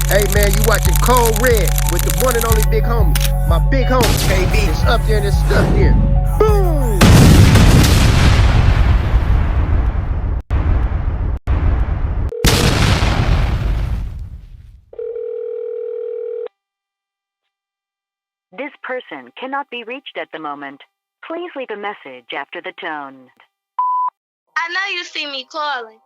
Hey man, you watching Cold Red with the one and only big homie. My big homie, KB. It's up there and it's stuck there. Boom! This person cannot be reached at the moment. Please leave a message after the tone. I know you see me calling.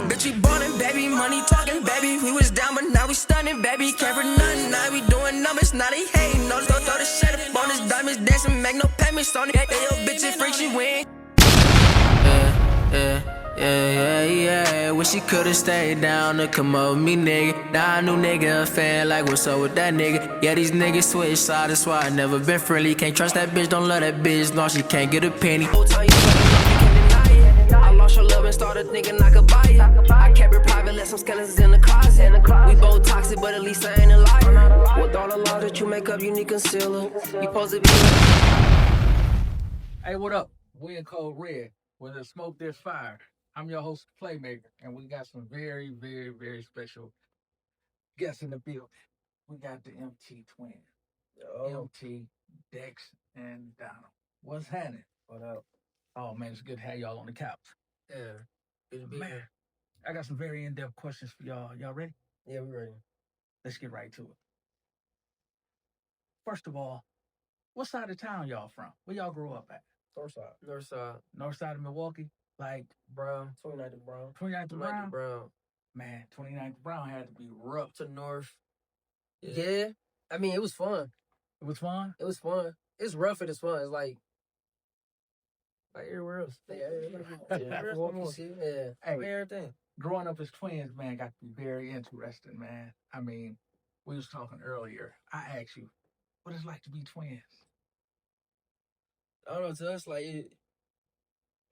Bitch, we ballin', baby, money talking, baby. We was down, but now we stunning, baby. Care for nothing, now we doing numbers, now they hating. No, throw the shit up on us, diamonds dancing, make no payments on it. Hey, yo, bitch, it freak, she win. Yeah. Wish she could've stayed down to come up with me, nigga. Now a new nigga a fan, like what's up with that nigga? Yeah, these niggas switch sides, that's why I never been friendly. Can't trust that bitch, don't love that bitch, no, she can't get a penny. I lost your love and started thinking I could buy it. I kept it private, left some skeletons in the closet. We both toxic, but at least I ain't a liar. With all the laws that you make up, you need concealer. You supposed to be. Hey, what up? We in Cold Red. Where there's smoke, there's fire. I'm your host, ThePlaymaker, and we got some very, very, very special guests in the building. We got the MT twins. MT, Dex, and Donald. What's happening? What up? Oh, man, it's good to have y'all on the couch. Yeah. Good to be Man, here. I got some very in-depth questions for y'all. Y'all ready? Yeah, we ready. Let's get right to it. First of all, what side of town y'all from? Where y'all grew up at? Northside. North side of Milwaukee? Like Brown. 29th and Brown. 29th and Brown? Brown. Man, 29th and Brown had to be rough. To North. Yeah. I mean, it was fun. It was fun? It was fun. It's rough and it's fun. It's like everywhere else. Yeah. Hey, Everything. growing up as twins, man, got to be very interesting, man. I mean, we was talking earlier. I asked you, what it's like to be twins? I don't know, to us, like,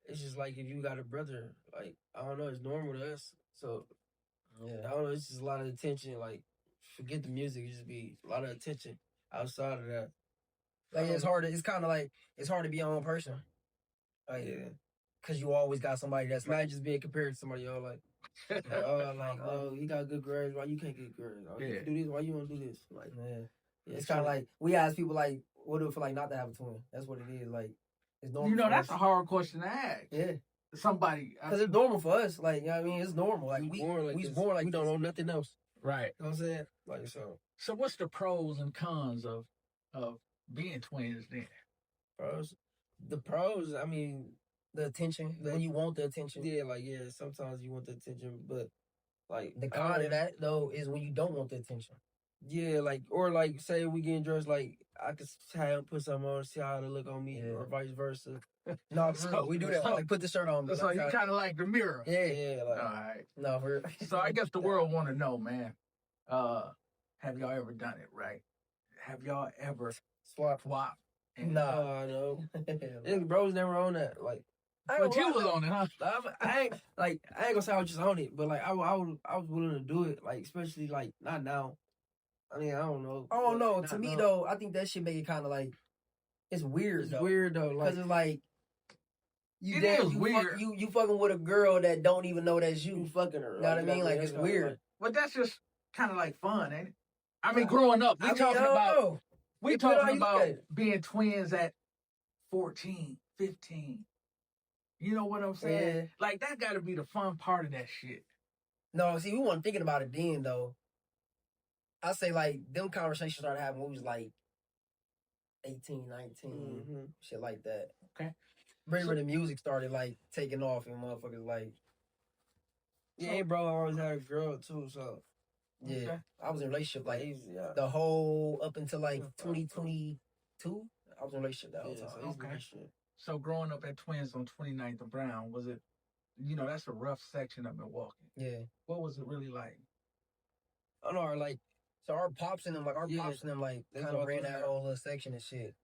it's just like if you got a brother, like, I don't know, it's normal to us. So, yeah, I don't know, it's just a lot of attention. Like, forget the music, it just be a lot of attention outside of that. Like, it's kind of like, it's hard to be your own person. Like, yeah. Because you always got somebody that's not just being compared to somebody else. Like, oh, he got good grades, why you can't get good grades? Oh, you do this, why you don't do this? Like, yeah, it's kind of like, we ask people, like, what do it feel like not to have a twin? That's what it is. Like, it's normal. You know, that's a hard question to ask. Yeah. Somebody. Because it's normal for us. Like, you know what I mean? It's normal. Like, we born like we don't know nothing else. Right. You know what I'm saying? Like, so. So what's the pros and cons of being twins then? The pros, I mean, the attention. When you want the attention. Yeah, sometimes you want the attention, but, like. The con of that, though, is when you don't want the attention. Yeah, or say we getting dressed, like, I could have him put something on, see how it look on me, or vice versa. No, for real, we do that. Like, put the shirt on. So you kind of like the mirror. Yeah. Like, all right. No, for real. So I guess the world want to know, man, have y'all ever done it, right? Have y'all ever swap? No. Bro's never on that. Like, but you was on it, huh? I ain't gonna say I was just on it, but, like, I was willing to do it, like, especially, like, not now. I mean, I don't know. I don't know. To me, though, I think that shit make it kind of like, it's weird, though. It's weird, though. Because it's like, you fucking with a girl that don't even know that's you. You fucking her. You know what I mean? Like, it's weird. But that's just kind of like fun, ain't it? I mean, growing up, we talking about being twins at 14, 15. You know what I'm saying? Yeah. Like, that got to be the fun part of that shit. No, see, we weren't thinking about it then, though. I say, like, them conversations started happening when we was, like, 18, 19, shit like that. Okay. Right when the music started, like, taking off and motherfuckers, like... Yeah, bro, I always had a girl, too, so... Yeah. Okay. I was in a relationship, like, the whole... Up until, like, 2022, I was in a relationship that whole time. Okay. So growing up at Twins on 29th and Brown, was it... You know, that's a rough section of Milwaukee. Yeah. What was it really like? I don't know, like... So our pops and them, like, kind of ran that whole little section and shit.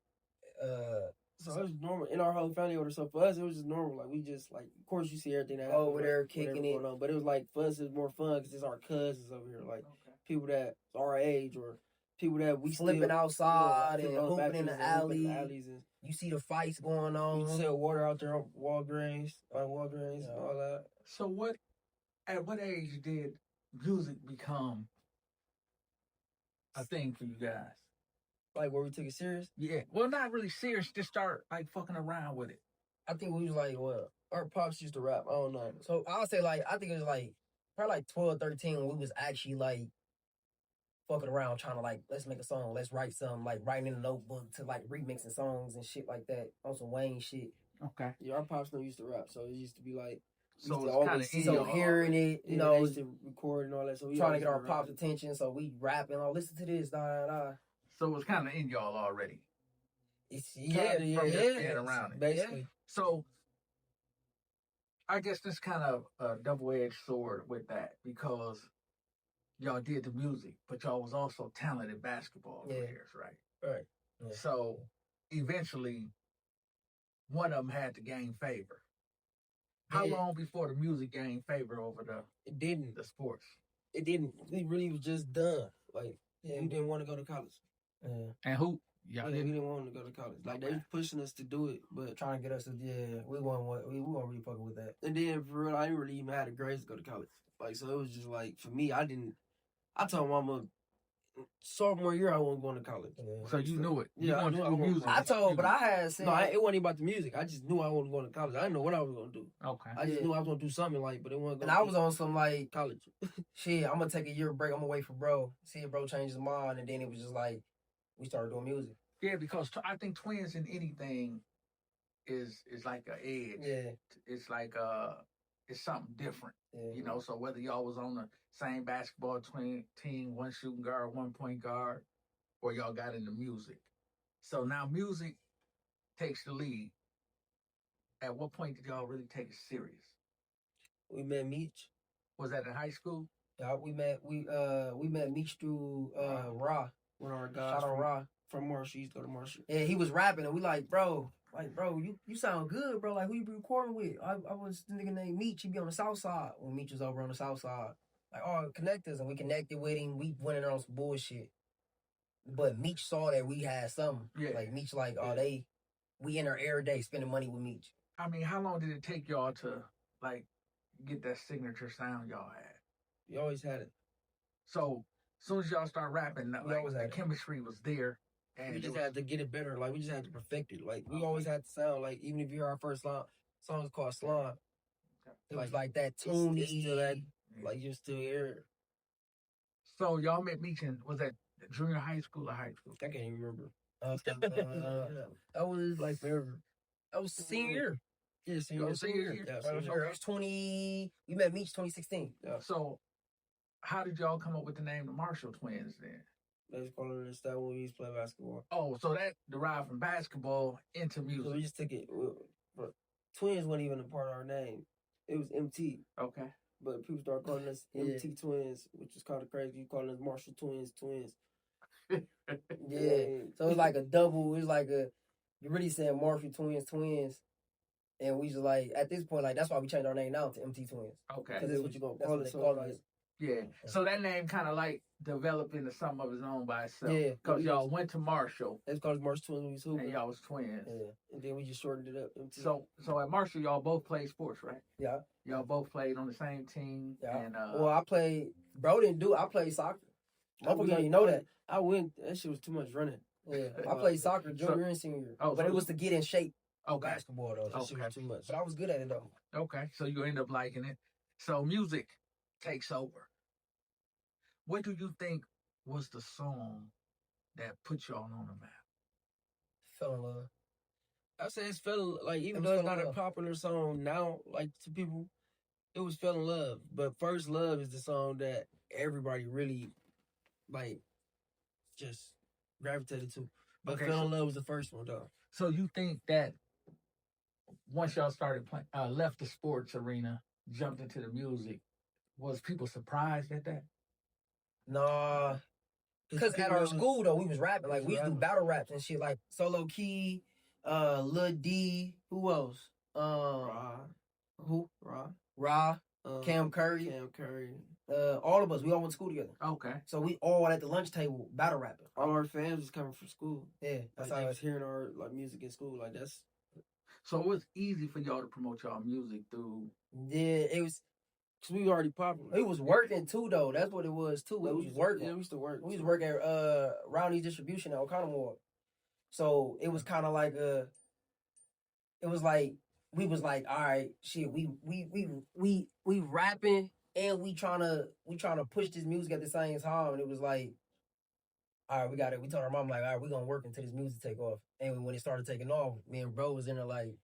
So it was normal in our whole family order. So for us, it was just normal. Like, we just, like, of course you see everything that over there kicking it. But it was like, for us, it was more fun because it's our cousins over here. Like, people that are our age or people that we flipping still, outside flipping and on hooping in backwards the and hooping alley. and You see the fights going on. we sell water out there on Walgreens, by Walgreens and all that. So at what age did music become a thing for you guys? Like where we took it serious? Yeah. Well, not really serious. Just start like fucking around with it. I think we was like, what? Our pops used to rap. I don't know. So I would say like, I think it was like, probably like 12, 13 when we was actually like fucking around trying to like, let's make a song, let's write something, like writing in a notebook to like remixing songs and shit like that on some Wayne shit. Okay. Yeah, our pops don't used to rap, so it used to be like, So it's it's kind of So hearing it, you know, they used to record and all that. So we trying to get our always pops' rap. attention, so we rapping, oh, listen to this, da da. So it's kind of in y'all already. It's Yeah, from just yeah, being around it. basically. So I guess this kind of a double-edged sword with that because y'all did the music, but y'all was also talented basketball players, right? Right. Yeah. So eventually, one of them had to gain favor. How Yeah. long before the music gained favor over It didn't. the sports? It didn't. We really was just done. Like, Yeah. we didn't want to go to college. Yeah. And who? Y'all We didn't? didn't want to go to college. Like, they was pushing us to do it, but... Trying to get us to, we weren't really fucking with that. And then, for real, I didn't really even have the grades to go to college. Like, so it was just like, for me, I told mama, sophomore year, I wasn't going to college. Yeah. So you knew it. Yeah, I wanted knew to I do wanted music. to. I told, but I had said, No, it wasn't about the music. I just knew I wasn't going to college. I didn't know what I was going to do. Okay. I just knew I was going to do something, like, but it wasn't and going I was on some like, college. shit, I'm gonna take a year break. I'm gonna wait for bro, see if bro changes his mind, and then it was just like we started doing music. Yeah, because I think twins in anything is like an edge. Yeah, It's like it's something different. yeah. You know, so whether y'all was on the same basketball team, one shooting guard, one point guard, or y'all got into music. So now music takes the lead. At what point did y'all really take it serious? We met Meech. Was that in high school? Yeah, we met Meech through Raw. One of our guys Shout out Raw. from Marshall. He used to go to Marshall. Yeah, he was rapping, and we like, bro, you sound good, bro. Like, who you be recording with? I was the nigga named Meech. He be on the south side when Meech was over on the south side. Like, oh, connect us, and we connected with him. We went in on some bullshit. But Meech saw that we had something. Yeah. Like, Meech, like, we in there every day spending money with Meech. I mean, how long did it take y'all to like get that signature sound y'all had? We always had it. So as soon as y'all start rapping, We always the had it. chemistry was there, and We it just was- had to get it better. Like, we just had to perfect it. Like, we always had to sound like, even if you hear our first song is called Slime. It was like that It's toony. still that, like, you're still here. So y'all met Meech in, was that junior high school or high school? I can't even remember. That was Like, forever. that was senior year. Yeah, senior Your senior year? year. Yeah, That senior was year. it was 20. We met Meech 2016. Yeah. So how did y'all come up with the name the Marshall Twins then? They was calling it that when we used to play basketball. Oh, so that derived from basketball into So we music. just took it. But Twins wasn't even a part of our name. It was MT. Okay. But people started calling us Yeah. MT Twins, which is kind of crazy. You calling us Marshall Twins. Yeah. So it's like a double. It's like you really saying Marshall twins. And we just like, at this point, like, that's why we changed our name now to MT Twins. Okay. Because that's what you gonna That's call what it. they So call like, us. Yeah. So that name kind of like developed into something of its own by itself. Yeah. Because y'all went to Marshall that's called Marshall Twins when we was and hooping. y'all was twins. Yeah. And then we just shortened it up. MT. So at Marshall, y'all both played sports, right? Yeah. Y'all both played on the same team. Yeah. And Well, I played, bro didn't do it. I played soccer. Motherfuckers don't even know that. I went. That shit was too much running. Yeah. I played soccer junior and senior year. Oh, But so- it was to get in shape. okay. Basketball, though. That shit Okay. was too much. But I was good at it, though. Okay. So you end up liking it. So music takes over. What do you think was the song that put y'all on the map? Fell in love. I say it's fell like even It was though it's Fell in not a Love. popular song now, like to people, it was Fell in Love. But First Love is the song that everybody really like just gravitated to. But Okay, Fell so- in Love was the first one though. So you think that once y'all started playing, left the sports arena, jumped into the music, was people surprised at that? Nah. Because at our school, though, we was rapping. Like, we used to do battle raps and shit. Like, Solo Key, Lil D, who else? Raw, Who? Raw, Ra, Cam Curry. Cam Curry. All of us, we all went to school together. Okay. So we all at the lunch table battle rapping. All our fans was coming from school. Yeah, that's Like, how they it was hearing our like music in school. Like that's So it was easy for y'all to promote y'all music through. Yeah, it was. because we already popular. It was working too, though. That's what it was too. Like, We was working. Yeah, we used to work. We was working at Roundy's distribution at Oconomowoc. So it was kind of like it was like we was like, all right, shit, we rapping and we trying to push this music at the same time, and it was like, all right, we got it. We told our mom like, all right, we gonna work until this music take off. And when it started taking off, me and bro was in there like,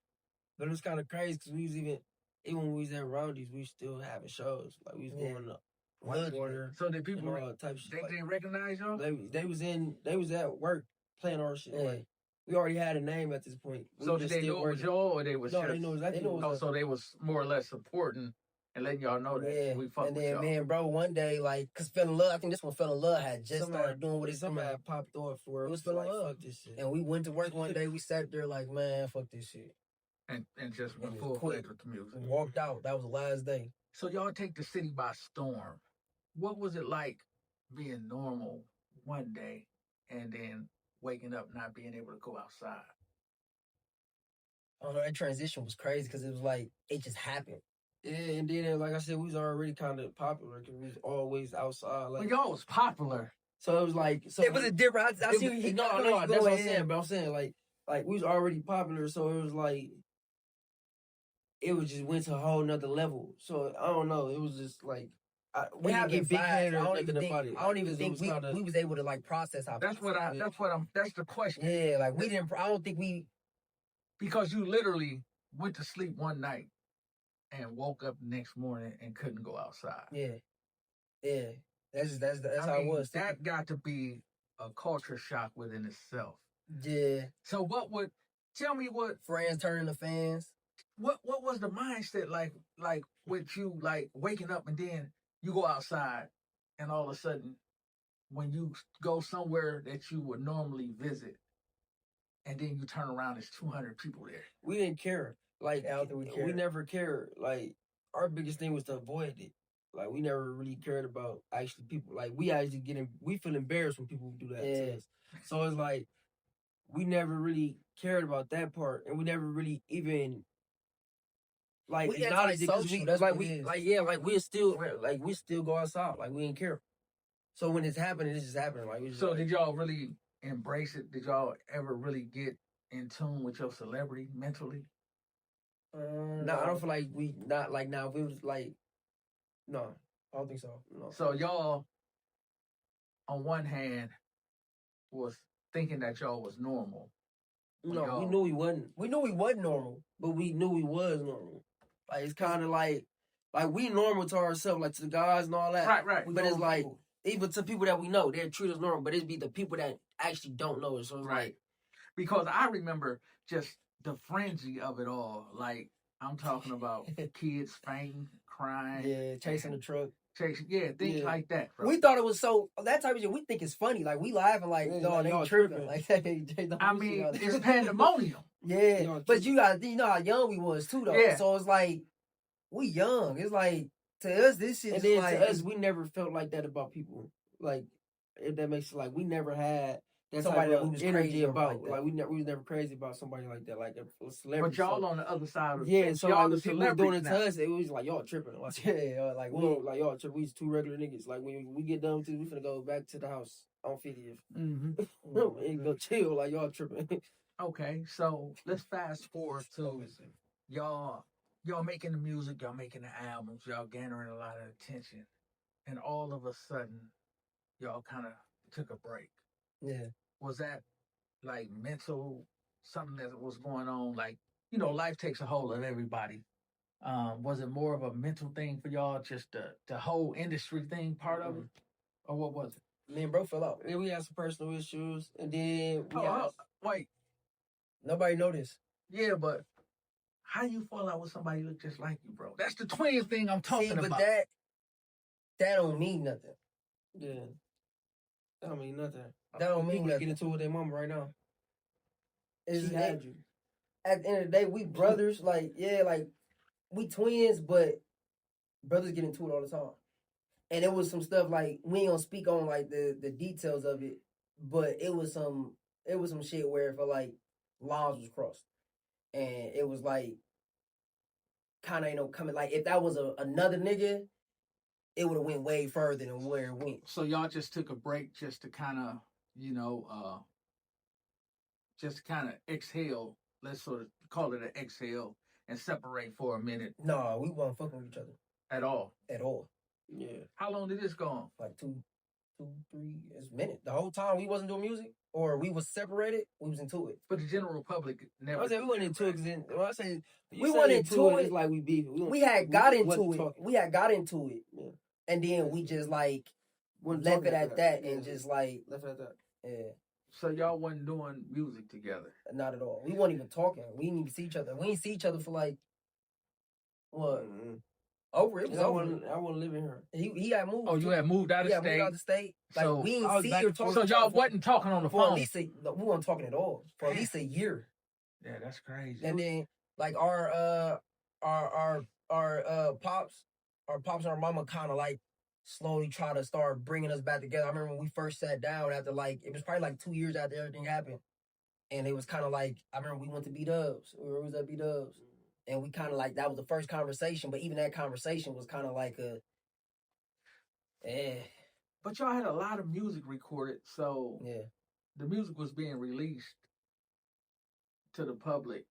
But it was kind of crazy because we was even when we was at Roundy's, we still having shows. Like we was going up Whitewater. So did people and all that type of shit. they Like, didn't recognize y'all? they was at work playing our shit. Yeah. Like we already had a name at this point. We So just did they still know it was working. y'all, or they was No, just, they know exactly. They know it was so they was more or less supporting and letting y'all know that yeah. we fuck And with then y'all. me and bro one day like, cause Fell in Love, I think this one Fell in Love had just started doing what it's doing. Somebody had popped off where It was like, Fell in Love. fuck this shit. And we went to work one day. We sat there like, man, fuck this shit. and just went And full quit. fledged with the music. We walked out. That was the last day. So y'all take the city by storm. What was it like being normal one day and then waking up not being able to go outside? I don't know, that transition was crazy because it was like, it just happened. Yeah, and then like I said, we was already kind of popular because we was always outside. Well, Like y'all was popular. so, it was like so. It was a different. I see. No, that's what I'm saying. But I'm saying like we was already popular, so it was like it was just went to a whole nother level. So I don't know. It was just like we didn't have big get head I or don't thinking even think, about it. I don't even Because it think was kinda- we was able to like process how. That's the question. Yeah, like we didn't. I don't think we. Because you literally went to sleep one night and woke up the next morning and couldn't go outside. Yeah. That's I how it mean, was. that got to be a culture shock within itself. Yeah. So tell me what Friends turning to fans. what was the mindset like with you like waking up and then you go outside and all of a sudden when you go somewhere that you would normally visit and then you turn around, there's 200 people there. We didn't care. Like I don't think we cared. we never cared. Like our biggest thing was to avoid it. Like we never really cared about actually people. Like we actually we feel embarrassed when people do that to us. So it's like we never really cared about that part, and we never really even like We acknowledged it because antisocial, we that's like what we it is. like we still go outside. Like we didn't care. So when it's happening, it's just happening. Like we just So like, did y'all really embrace it? Did y'all ever really get in tune with your celebrity mentally? No, I don't feel like we not like now. If it was like, no, I don't think so. no. So y'all, on one hand, was thinking that y'all was normal. No, y'all- we knew we wasn't, We knew we wasn't normal. but we knew we was normal. Like it's kind of like we normal to ourselves, like to the guys and all that. Right. We But it's normal like people. even to people that we know, they treat us normal. But it'd be the people that actually don't know us. So it's Right. Because I remember just the frenzy of it all. Like, I'm talking about kids fainting, crying. Yeah, chasing the truck. Things Yeah. like that, bro. We thought it was so that type of shit. We think it's funny. Like we laughing like, Yeah, no, like, they y'all tripping. tripping. Like they don't I see mean, y'all it's tripping. pandemonium. Yeah, Y'all but you know how young we was too though. Yeah. So it's like we young. It's like to us this shit And is then like to us, we never felt like that about people. Like if that makes like we never had that Somebody type that we of was energy crazy over about. like that. Like we was never crazy about somebody like that, like a celebrity. But y'all So- on the other side of the yeah, fence. so y'all like the when people doing it celebrities to us, it was like y'all tripping. Like, yeah, like we don't, like y'all tripping. We just two regular niggas. Like when we get done with this, we finna go back to the house on 50th. Mm-hmm. And go chill. Like y'all tripping. Okay, so let's fast forward to y'all making the music, y'all making the albums, y'all garnering a lot of attention, and all of a sudden, y'all kind of took a break. yeah. Was that like mental, something that was going on? Like, you know, life takes a hold of everybody. Was it more of a mental thing for y'all, just the whole industry thing part of it? Or what was it? Me and bro fell out. And we had some personal issues, and then we had, Wait, Nobody noticed. yeah, but how you fall out with somebody who look just like you, bro? That's the twin thing I'm talking See, but about. that don't mean nothing. yeah. That don't mean nothing. That don't mean People nothing. get into it with their mama right now. It's, She had you. at the end of the day, we brothers. Like, yeah, like we twins, but brothers get into it all the time. And it was some stuff like we ain't gonna speak on like the details of it, but it was some shit where it felt like lines was crossed, and it was like kind of coming like if that was another nigga, it would have went way further than where it went. So y'all just took a break just to kind of just kind of exhale. Let's sort of call it an exhale and separate for a minute. No, we weren't fucking with each other at all. At all. Yeah. How long did this go on? Like 2, 3 minutes. The whole time we wasn't doing music, or we was separated, we was into it. But the general public never. I said we wasn't into it. When I say we wasn't into it, it's like we beefing. We had got into it. We had got into it, and then we just like left it at that, and just like left it at that. Yeah. So y'all wasn't doing music together? Not at all. We weren't even talking. We didn't even see each other. We didn't see each other for like what? Over. It was over. I wasn't living here. He had moved. Oh, you had moved out of state. Moved out of state. Like so we didn't see or talk. So y'all wasn't talking on the phone. At least we weren't talking at all for at least a year. Yeah, that's crazy. And then like our pops and our mama kind of like slowly try to start bringing us back together. I remember when we first sat down after like it was probably like 2 years after everything happened, and it was kind of like I remember we went to B-Dubs. We was at B-Dubs. And we kind of like, that was the first conversation, but even that conversation was kind of like But y'all had a lot of music recorded, so yeah, the music was being released to the public,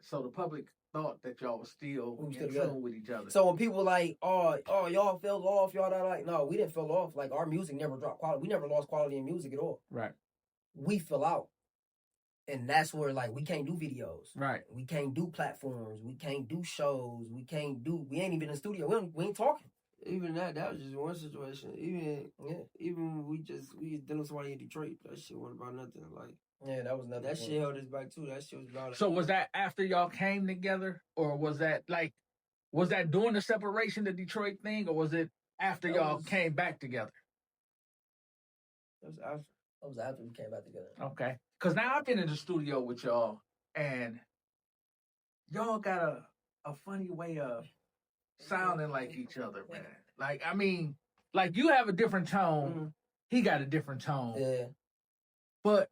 so the public thought that y'all was still in tune with each other. So when people were like, oh, y'all fell off, y'all not like, no, we didn't fall off. Like our music never dropped quality. We never lost quality in music at all. Right. We fell out. And that's where, like, we can't do videos. Right. We can't do platforms. We can't do shows. We ain't even in the studio. We ain't talking. Even that was just one situation. Even we dealing with somebody in Detroit. That shit wasn't about nothing. Like, yeah, that was nothing. That shit held us back too. That shit was about. So was that after y'all came together, or was that during the separation, the Detroit thing, or was it after y'all came back together? That was after. That was after we came back together. Okay. Because now I've been in the studio with y'all, and y'all got a funny way of sounding like each other, man. Like, I mean, like you have a different tone. He got a different tone. Yeah. But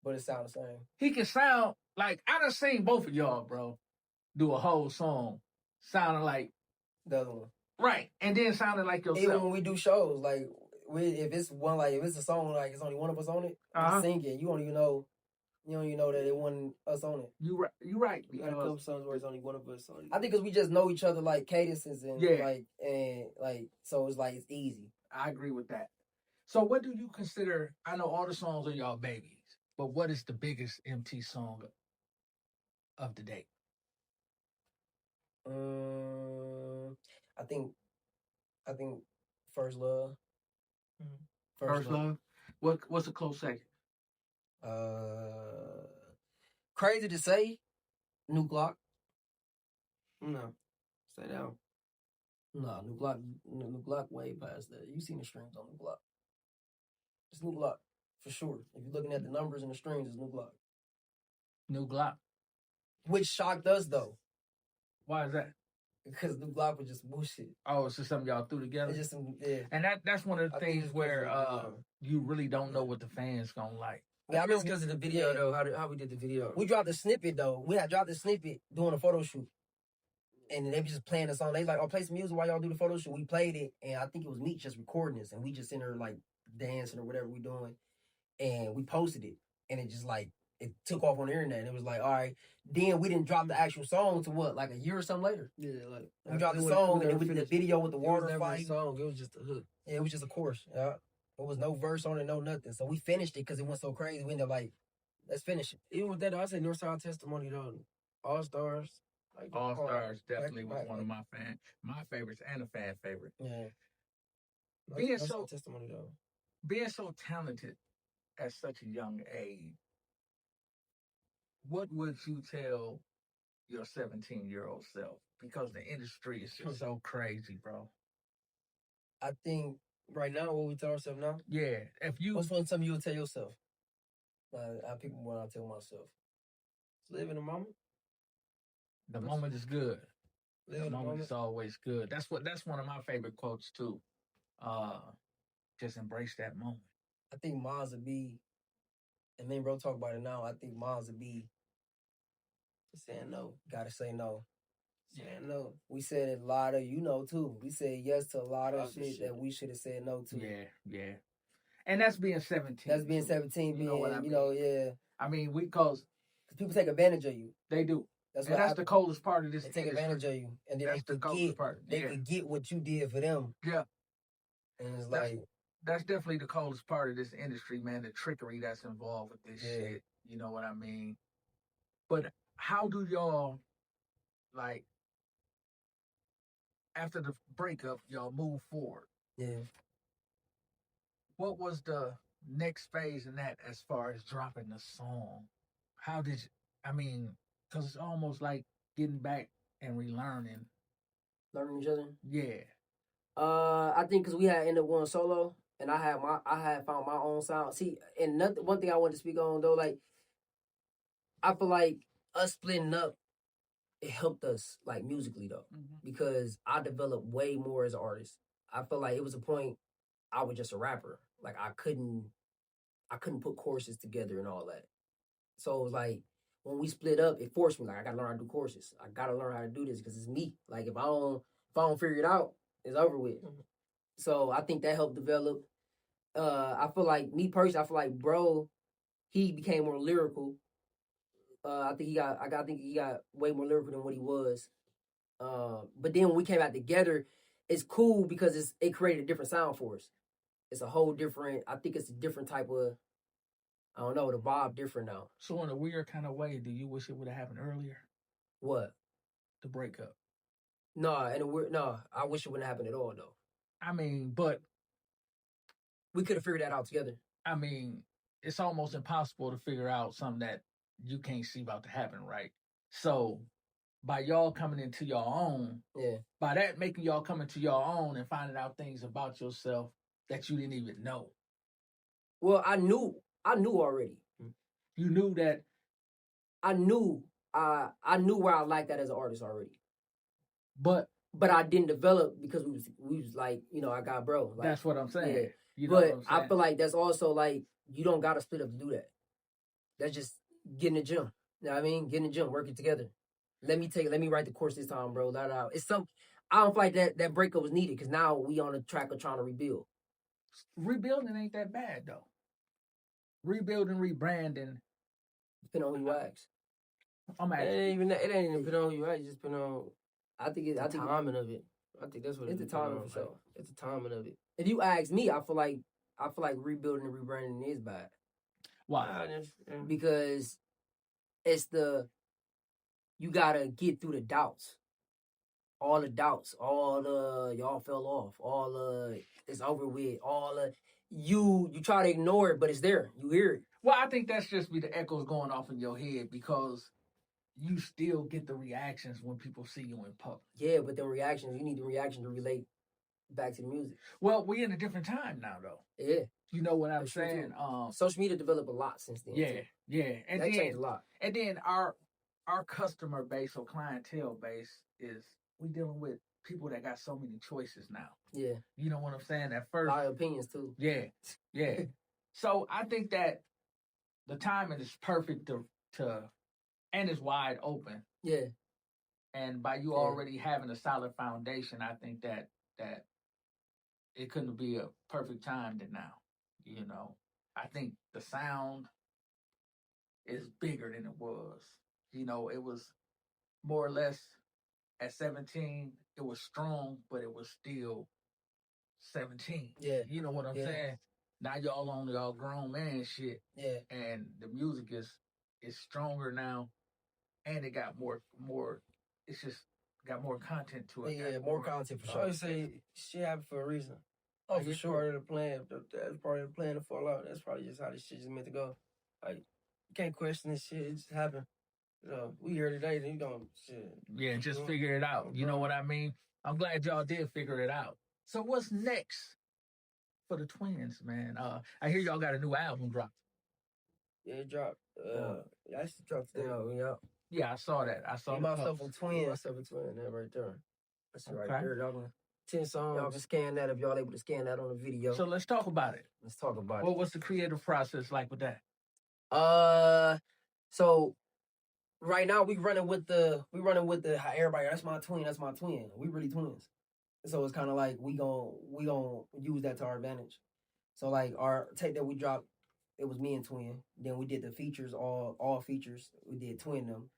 it sounds the same. He can sound like, I done seen both of y'all, bro, do a whole song sounding like the other one. Right. And then sounding like yourself. Even when we do shows, like, if it's a song like it's only one of us on it, we sing it. You don't even know that it wasn't us on it. You right. We got a couple songs where it's only one of us on it. I think because we just know each other like cadences and so it's like it's easy. I agree with that. So what do you consider? I know all the songs are y'all babies, but what is the biggest MT song of the day? I think First Love. First Love. What's a close second? Crazy to say, New Glock. No, stay down. No, New Glock way past that. You seen the streams on New Glock? It's New Glock for sure. If you're looking at the numbers and the streams, it's New Glock. New Glock. Which shocked us though. Why is that? Because New Glock was just bullshit. Oh, it's just something y'all threw together? It's just some, yeah. And that's one of the things where you really don't know what the fans gonna like. Yeah, I remember because of the video though, how we did the video. We dropped a snippet though. We had dropped a snippet doing a photo shoot. And they were just playing the song. They was like, oh, play some music while y'all do the photo shoot. We played it, and I think it was me just recording this, and we just in there like dancing or whatever we doing. And we posted it. And it just like it took off on the internet. And it was like, all right. Then we didn't drop the actual song to what, like a year or something later? Yeah, like we dropped the song and then we did the video with the water fight. Song. It was just a hook. Yeah, it was just a chorus. Yeah. There was no verse on it, no nothing. So we finished it because it went so crazy. We ended up like, let's finish it. Even with that, I say Northside Testimony though. All Stars. Like All Stars definitely was one of my favorites and a fan favorite. Yeah. Being so Testimony though. Being so talented at such a young age, what would you tell your 17-year-old self? Because the industry is just so crazy, bro. I think right now, what we tell ourselves now? Yeah. What's one something you would tell yourself? I pick one I tell myself. Live in the moment. The moment is good. The moment is always good. That's one of my favorite quotes too. just embrace that moment. I think mine would be, and me and bro talk about it now. I think mine would be saying no. Gotta say no. Saying no. We said a lot of, too. We said yes to a lot of shit that we should have said no to. Yeah. And that's being 17. That's being 17. You know what I mean? Yeah. I mean, because people take advantage of you. They do. That's the coldest part of this. They take advantage of you, and then that's the coldest part. They forget what you did for them. Yeah. And it's that's definitely the coldest part of this industry, man. The trickery that's involved with this shit. You know what I mean? But how do y'all, like, after the breakup, y'all move forward? Yeah. What was the next phase in that as far as dropping the song? How did you, I mean, because it's almost like getting back and relearning. Learning each other? Yeah. I think because we had ended up going solo, and I had found my own sound. See, and one thing I wanted to speak on though, like, I feel like us splitting up, it helped us, like, musically though, because I developed way more as an artist. I feel like it was a point I was just a rapper. Like, I couldn't put choruses together and all that. So it was like, when we split up, it forced me, like, I gotta learn how to do choruses. I gotta learn how to do this because it's me. Like, if I don't figure it out, it's over with. So I think that helped develop. I feel like, me personally, I feel like bro, he became more lyrical. I think he got way more lyrical than what he was. But then when we came out together, it's cool because it created a different sound for us. It's a whole different, I think it's a different type of, I don't know, the vibe different now. So in a weird kind of way, do you wish it would have happened earlier? What? The breakup. No, I wish it wouldn't happen at all though. I mean, but we could have figured that out together. I mean, it's almost impossible to figure out something that you can't see about to happen, right? So by y'all coming into your own, by that making y'all come into your own and finding out things about yourself that you didn't even know. Well, I knew already. You knew that. I knew where I liked that as an artist already. But I didn't develop because we was like, I got bro. Like, that's what I'm saying. Yeah. You know what I'm saying? I feel like that's also like, you don't gotta split up to do that. That's just get in the gym. You know what I mean? Get in the gym, work it together. Let me write the course this time, bro. I don't feel like that breakup was needed because now we on the track of trying to rebuild. Rebuilding ain't that bad though. Rebuilding, rebranding. Depending on who you ask. It ain't even depending on who you ask. Just depending on. I think the timing of it. I think that's what it's the timing for sure. It's the timing of it. If you ask me, I feel like rebuilding and rebranding is bad. Why? Because you gotta get through the doubts. All the doubts, y'all fell off, it's over with, you try to ignore it, but it's there. You hear it. Well, I think that's just be the echoes going off in your head because you still get the reactions when people see you in public. Yeah, but the reactions, you need the reaction to relate back to the music. Well, we're in a different time now, though. Yeah. You know what I'm saying? Social media developed a lot since then. Yeah. And that changed a lot. And then our customer base or clientele base is, we dealing with people that got so many choices now. Yeah. You know what I'm saying? At first. A lot of opinions, too. Yeah. So I think that the timing is perfect to and it's wide open. Yeah. And by you already having a solid foundation, I think that it couldn't be a perfect time than now. You know, I think the sound is bigger than it was. You know, it was more or less at 17, it was strong, but it was still 17. Yeah. You know what I'm saying? Now y'all on y'all grown man shit. Yeah. And the music is stronger now, and it got more. It's just got more content to it. Yeah, more content for sure. I always say shit happened for a reason. Oh, like, for it's sure. Part of the plan. That's part of the plan to fall out. That's probably just how this shit is meant to go. Like, you can't question this shit. It just happened. We here today, then you don't shit. Yeah, just figure it out. You know what I mean? I'm glad y'all did figure it out. So what's next for the twins, man? I hear y'all got a new album dropped. Yeah, it dropped. I should drop today. Yeah, I saw that. I saw myself a a twin. Myself a twin. That right there. That's right there, dog. 10 songs. Y'all can scan that if y'all able to scan that on the video. So let's talk about it. Let's talk about What's the creative process like with that? it. So right now we running with the how everybody, that's my twin. We really twins. So it's kind of like we gon' use that to our advantage. So like our tape that we dropped, it was me and twin. Then we did the features, all features. We did twin them,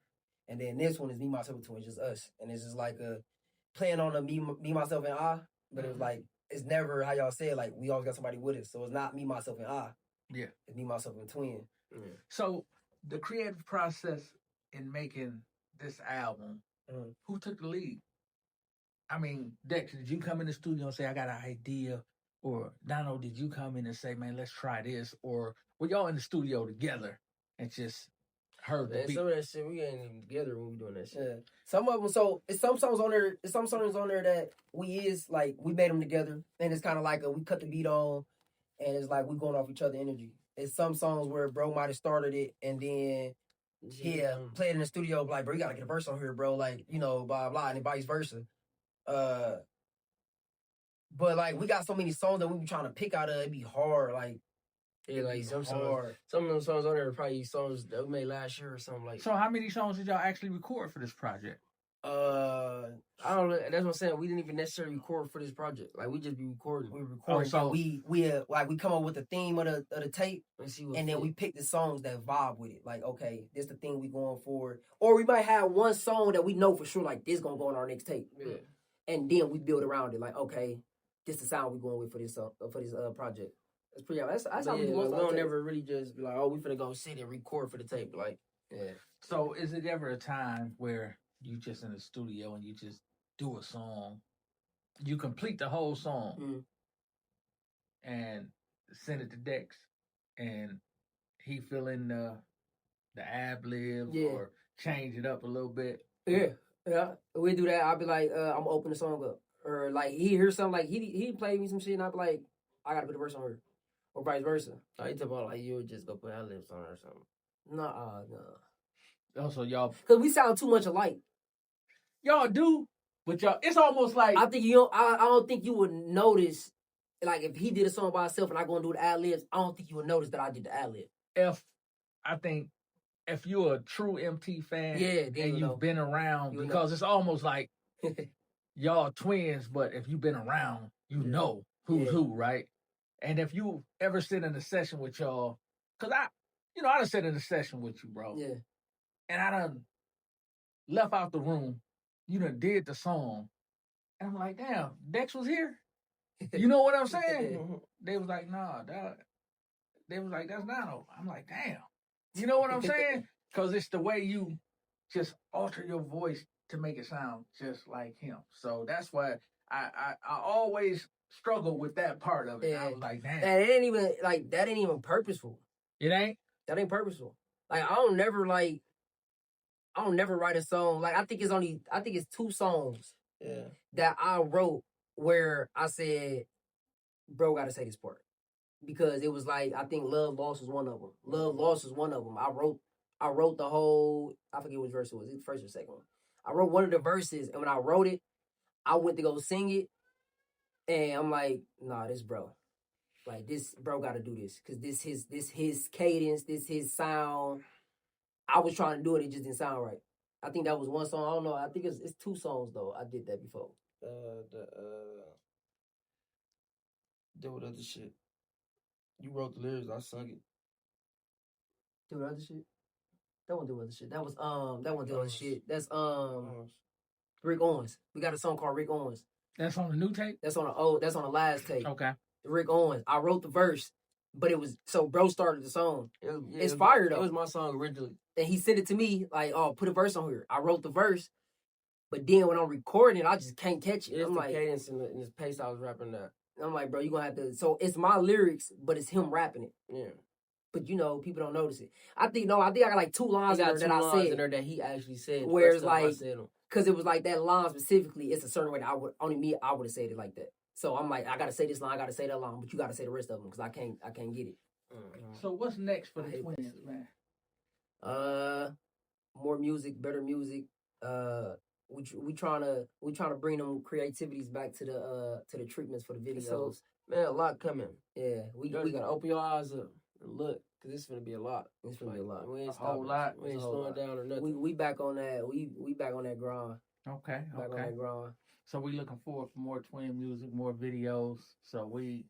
and then this one is me, myself, and twin, just us. And it's just like a playing on a me, myself, and I. But it was like it's never how y'all say it, like we always got somebody with us. So it's not me, myself, and I. Yeah. It's me, myself, and twin. So the creative process in making this album, who took the lead? I mean, Dex, did you come in the studio and say, I got an idea? Or Donald, did you come in and say, man, let's try this? Or were y'all in the studio together and just heard the beat? Some of that shit, we ain't even together when we doing that shit. Yeah. Some of them, so it's some songs on there. It's some songs on there that we made them together, and it's kind of like we cut the beat on, and it's like we going off each other energy. It's some songs where bro might have started it, and then play it in the studio, like bro, you gotta get a verse on here, bro, like blah blah, and then vice versa. But like we got so many songs that we be trying to pick out of. It'd be hard, like. Yeah, like some of them songs on there are probably songs that we made last year or something like. So how many songs did y'all actually record for this project? I don't know. That's what I'm saying. We didn't even necessarily record for this project. Like we just be recording. We recording. So we come up with the theme of the tape, and then we pick the songs that vibe with it. Like okay, this the thing we going for, or we might have one song that we know for sure, like this gonna go on our next tape. Yeah. And then we build around it. Like okay, this the sound we going with for this project. That's pretty. That's how we do. We don't never really just be like, oh, we finna go sit and record for the tape. Like, yeah. So is it ever a time where you just in the studio and you just do a song, you complete the whole song, and send it to Dex, and he fill in the ad libs or change it up a little bit? Yeah. We do that. I'll be like, I'm gonna open the song up, or like he hears something, like he play me some shit, and I'll be like, I gotta put a verse on her. Or vice versa. I talk about like you would just go put ad libs on or something. Nah. Also, y'all, because we sound too much alike. Y'all do, but y'all, it's almost like I think you don't. I don't think you would notice, like if he did a song by himself and I go and do the ad libs. I don't think you would notice that I did the ad lib. If you're a true MT fan, and you've been around, because it's almost like y'all twins, but if you've been around, you know who's who, right? And if you ever sit in a session with y'all, because I done sit in a session with you, bro. Yeah. And I done left out the room. You done did the song. And I'm like, damn, Dex was here? You know what I'm saying? They was like, nah, they was like, that's Nano. I'm like, damn. You know what I'm saying? Because it's the way you just alter your voice to make it sound just like him. So that's why I always struggle with that part of it. Yeah. I was like, damn. And that ain't even purposeful. It ain't? That ain't purposeful. Like I don't never write a song. Like I think it's 2 songs that I wrote where I said, bro gotta say this part. Because it was like, I think Love Lost was one of them. Love Lost was one of them. I wrote the whole, I forget which verse it was. It was the first or second one. I wrote one of the verses, and when I wrote it, I went to go sing it. And I'm like, nah, this bro. Like, this bro got to do this. Because this his cadence, this his sound. I was trying to do it. It just didn't sound right. I think that was one song. I don't know. I think it's 2 songs, though. I did that before. Did what other shit? You wrote the lyrics. I sung it. Do what other shit? That one do other shit. That one do other shit. That's Rick Owens. We got a song called Rick Owens. That's on the new tape? That's on the last tape. Okay. Rick Owens. I wrote the verse, but it was, so bro started the song. It's fire though. It was my song originally. And he sent it to me, like, oh, put a verse on here. I wrote the verse, but then when I'm recording it, I just can't catch it. It's the cadence and the pace I was rapping that. I'm like, bro, you gonna have to, so it's my lyrics, but it's him rapping it. Yeah. But people don't notice it. I think I got like 2 lines in there that I said. In there that he actually said. Where it's like, because it was like that line specifically, it's a certain way that I would have said it like that. So I'm like, I gotta say this line, I gotta say that line, but you gotta say the rest of them because I can't get it. So what's next for the twins, man? More music, better music. we trying to bring them creativities back to the treatments for the videos. So, man, a lot coming. Yeah, We gotta open your eyes up and look, cause this is gonna be a lot. It's gonna be a lot. We ain't A whole stopping. lot. We ain't It's a whole slowing lot. down or nothing. We back on that. We back on that grind. Okay. Back on Okay. that grind. So we looking forward for more twin music, more videos. So we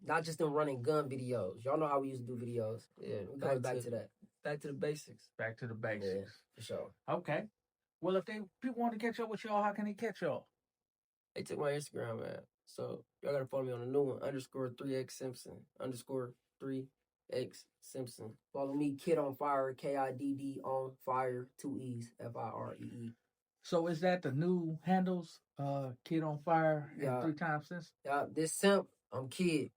Not just them running gun videos. Y'all know how we used to do videos. Yeah, We going back to that. back to the basics. back to the basics. For sure. Okay. Well, if people want to catch up with y'all, how can they catch y'all? They took my Instagram, man. So y'all gotta follow me on the new one, _3X Simpson, _3X Simpson. Follow me, Kid on Fire, KIDD on Fire, 2 E's, FIREE. So is that the new handles? Kid on Fire and Yeah. 3 times since? This simp, I'm Kid.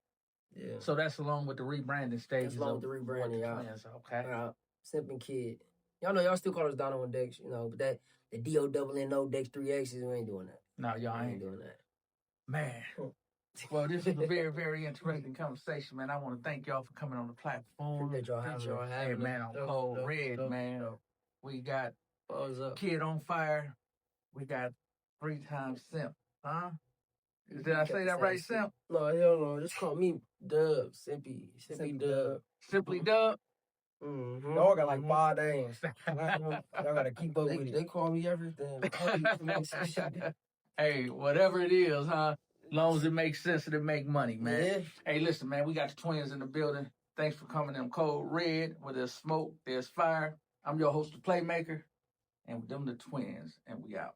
Yeah. So that's along with the rebranding stages. along with of the what rebranding, yeah. twins. Okay. Simp and Kid. Y'all know y'all still call us Dono and Dex, but that the DONNO Dex 3X's, we ain't doing that. No, y'all We ain't. doing that. Man. Well, this is a very, very interesting conversation, man. I want to thank y'all for coming on the platform. Appreciate y'all having Hey, us. man, on Cold Red, man. We got Balls up. Kid on Fire. We got 3 times Simp. Huh? Did I say that right, Simp? No, hell no. Just call me Dub, Simpy Dub. Simply Dub? Mm-hmm. Y'all got like 5 days. Y'all gotta keep up with They it. call me everything. Hey, whatever it is, huh? As long as it makes sense and it make money, man. Yeah. Hey, listen, man, we got the twins in the building. Thanks for coming in Cold Red, where there's smoke, there's fire. I'm your host, the Playmaker, and with them the twins, and we out.